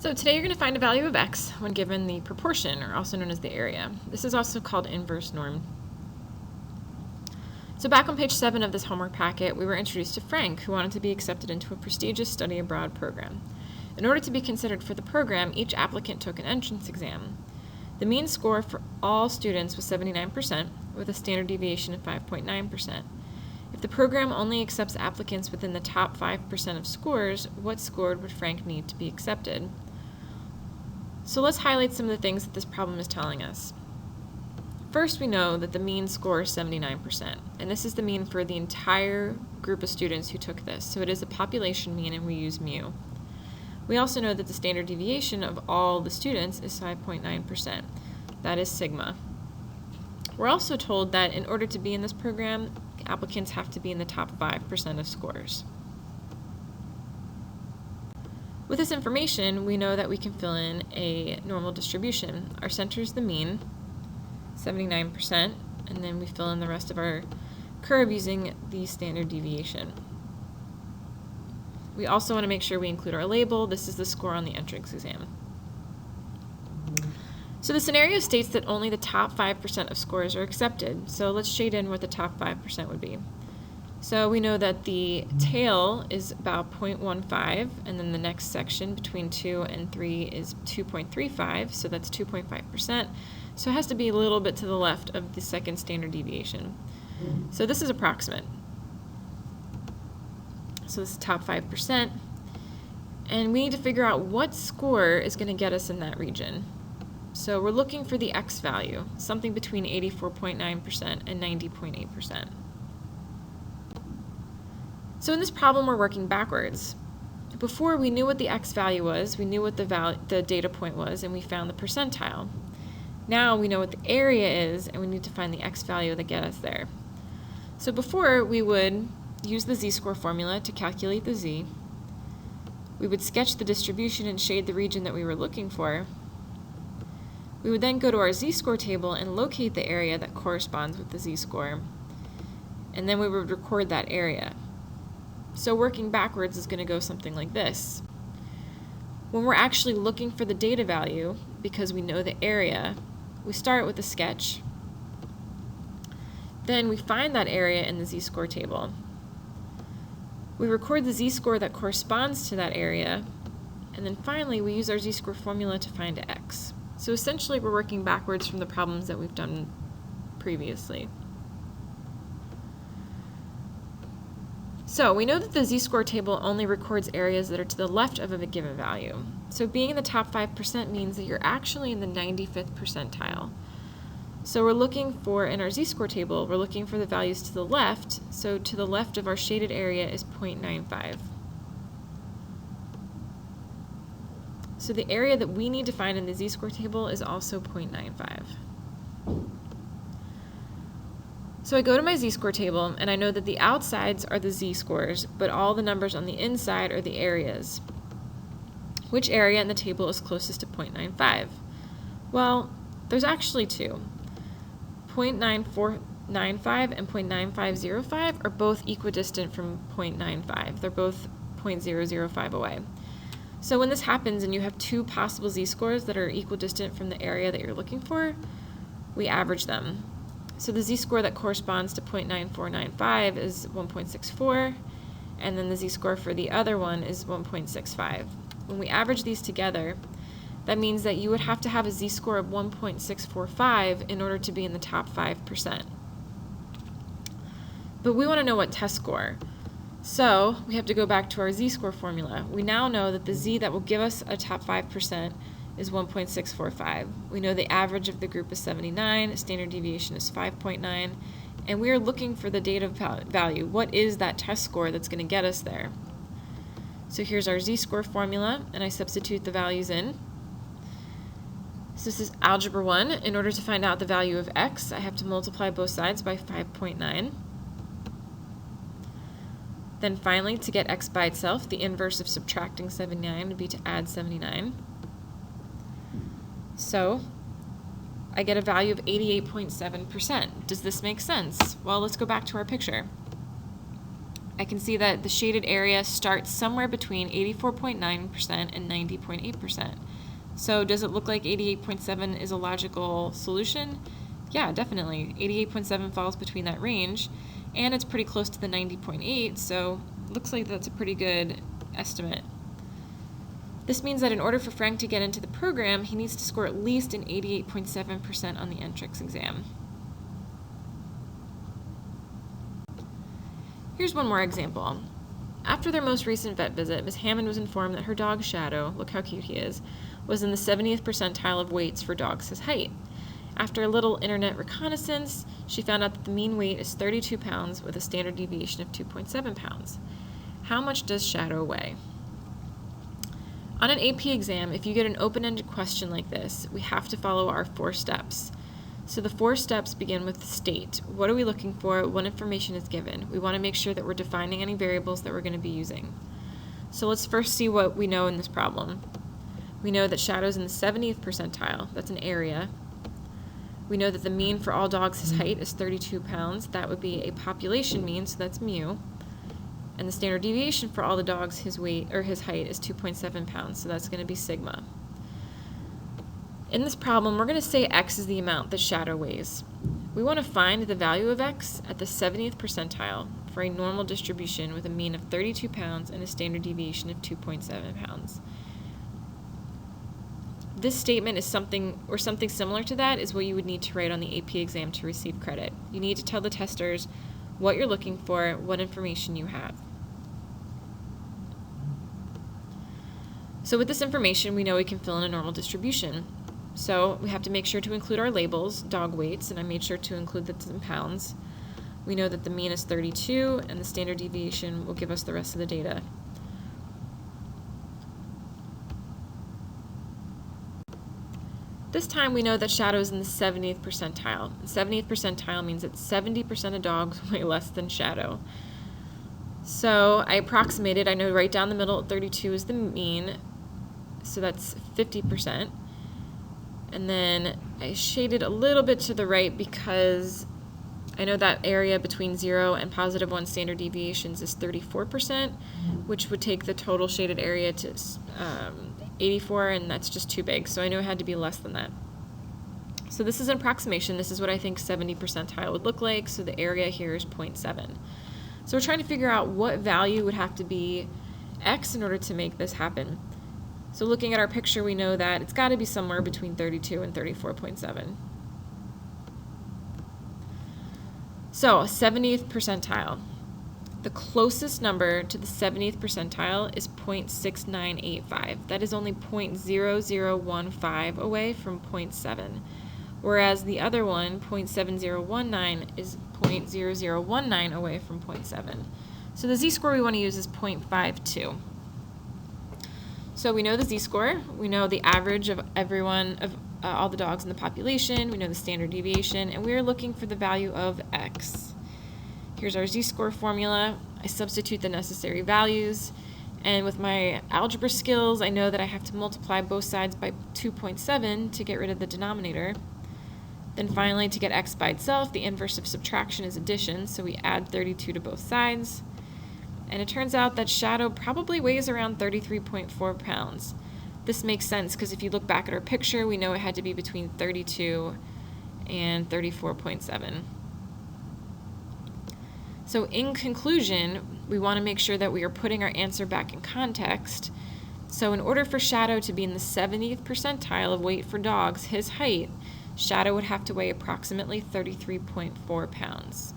So today you're going to find a value of x when given the proportion, or also known as the area. This is also called inverse norm. So back on page 7 of this homework packet, we were introduced to Frank, who wanted to be accepted into a prestigious study abroad program. In order to be considered for the program, each applicant took an entrance exam. The mean score for all students was 79%, with a standard deviation of 5.9%. If the program only accepts applicants within the top 5% of scores, what score would Frank need to be accepted? So let's highlight some of the things that this problem is telling us. First, we know that the mean score is 79%, and this is the mean for the entire group of students who took this, so it is a population mean and we use mu. We also know that the standard deviation of all the students is 5.9%. That is sigma. We're also told that in order to be in this program, applicants have to be in the top 5% of scores. With this information, we know that we can fill in a normal distribution. Our center is the mean, 79%, and then we fill in the rest of our curve using the standard deviation. We also want to make sure we include our label. This is the score on the entrance exam. So the scenario states that only the top 5% of scores are accepted. So let's shade in what the top 5% would be. So we know that the tail is about 0.15, and then the next section between 2 and 3 is 2.35, so that's 2.5%. So it has to be a little bit to the left of the second standard deviation. So this is approximate. So this is top 5%. And we need to figure out what score is going to get us in that region. So we're looking for the x value, something between 84.9% and 90.8%. So in this problem, we're working backwards. Before, we knew what the x value was, we knew what the data point was, and we found the percentile. Now we know what the area is, and we need to find the x value that get us there. So before, we would use the z-score formula to calculate the z. We would sketch the distribution and shade the region that we were looking for. We would then go to our z-score table and locate the area that corresponds with the z-score. And then we would record that area. So working backwards is going to go something like this. When we're actually looking for the data value, because we know the area, we start with a sketch. Then we find that area in the z-score table. We record the z-score that corresponds to that area, and then finally we use our z-score formula to find x. So essentially we're working backwards from the problems that we've done previously. So we know that the z-score table only records areas that are to the left of a given value. So being in the top 5% means that you're actually in the 95th percentile. So we're looking for, in our z-score table, we're looking for the values to the left. So to the left of our shaded area is 0.95. So the area that we need to find in the z-score table is also 0.95. So I go to my z-score table, and I know that the outsides are the z-scores, but all the numbers on the inside are the areas. Which area in the table is closest to 0.95? Well, there's actually two. 0.9495 and 0.9505 are both equidistant from 0.95. They're both 0.005 away. So when this happens and you have two possible z-scores that are equidistant from the area that you're looking for, we average them. So the z-score that corresponds to 0.9495 is 1.64, and then the z-score for the other one is 1.65. When we average these together, that means that you would have to have a z-score of 1.645 in order to be in the top 5%. But we want to know what test score. So we have to go back to our z-score formula. We now know that the z that will give us a top 5% is 1.645. We know the average of the group is 79, standard deviation is 5.9, and we are looking for the data value. What is that test score that's going to get us there? So here's our z-score formula, and I substitute the values in. So this is algebra 1. In order to find out the value of x, I have to multiply both sides by 5.9. Then finally, to get x by itself, the inverse of subtracting 79 would be to add 79. So I get a value of 88.7%. Does this make sense? Well, let's go back to our picture. I can see that the shaded area starts somewhere between 84.9% and 90.8%. So does it look like 88.7 is a logical solution? Yeah, definitely. 88.7 falls between that range, and it's pretty close to the 90.8, so it looks like that's a pretty good estimate. This means that in order for Frank to get into the program, he needs to score at least an 88.7% on the NCLEX exam. Here's one more example. After their most recent vet visit, Ms. Hammond was informed that her dog Shadow, look how cute he is, was in the 70th percentile of weights for dogs his height. After a little internet reconnaissance, she found out that the mean weight is 32 pounds with a standard deviation of 2.7 pounds. How much does Shadow weigh? On an AP exam, if you get an open-ended question like this, we have to follow our 4 steps. So the 4 steps begin with state. What are we looking for? What information is given? We want to make sure that we're defining any variables that we're going to be using. So let's first see what we know in this problem. We know that Shadow's in the 70th percentile. That's an area. We know that the mean for all dogs his height is 32 pounds. That would be a population mean, so that's mu. And the standard deviation for all the dogs his weight or his height is 2.7 pounds, so that's going to be sigma. In this problem, we're going to say x is the amount that Shadow weighs. We want to find the value of x at the 70th percentile for a normal distribution with a mean of 32 pounds and a standard deviation of 2.7 pounds. This statement is something similar to that is what you would need to write on the AP exam to receive credit. You need to tell the testers what you're looking for, what information you have. So with this information, we know we can fill in a normal distribution. So we have to make sure to include our labels, dog weights, and I made sure to include that in pounds. We know that the mean is 32, and the standard deviation will give us the rest of the data. This time we know that Shadow is in the 70th percentile. 70th percentile means that 70% of dogs weigh less than Shadow. So I approximated, I know right down the middle at 32 is the mean, so that's 50%. And then I shaded a little bit to the right because I know that area between 0 and +1 standard deviations is 34%, which would take the total shaded area to 84, and that's just too big, so I knew it had to be less than that. So this is an approximation. This is what I think 70 percentile would look like, so the area here is 0.7. So we're trying to figure out what value would have to be x in order to make this happen. So looking at our picture, we know that it's got to be somewhere between 32 and 34.7. So 70th percentile. The closest number to the 70th percentile is 0.6985. That is only 0.0015 away from 0.7. Whereas the other one, 0.7019, is 0.0019 away from 0.7. So the z-score we want to use is 0.52. So we know the z-score, we know the average of all the dogs in the population, we know the standard deviation, and we are looking for the value of x. Here's our z-score formula. I substitute the necessary values, and with my algebra skills, I know that I have to multiply both sides by 2.7 to get rid of the denominator. Then finally, to get x by itself, the inverse of subtraction is addition, so we add 32 to both sides. And it turns out that Shadow probably weighs around 33.4 pounds. This makes sense because if you look back at our picture, we know it had to be between 32 and 34.7. So in conclusion, we want to make sure that we are putting our answer back in context. So in order for Shadow to be in the 70th percentile of weight for dogs his height, Shadow would have to weigh approximately 33.4 pounds.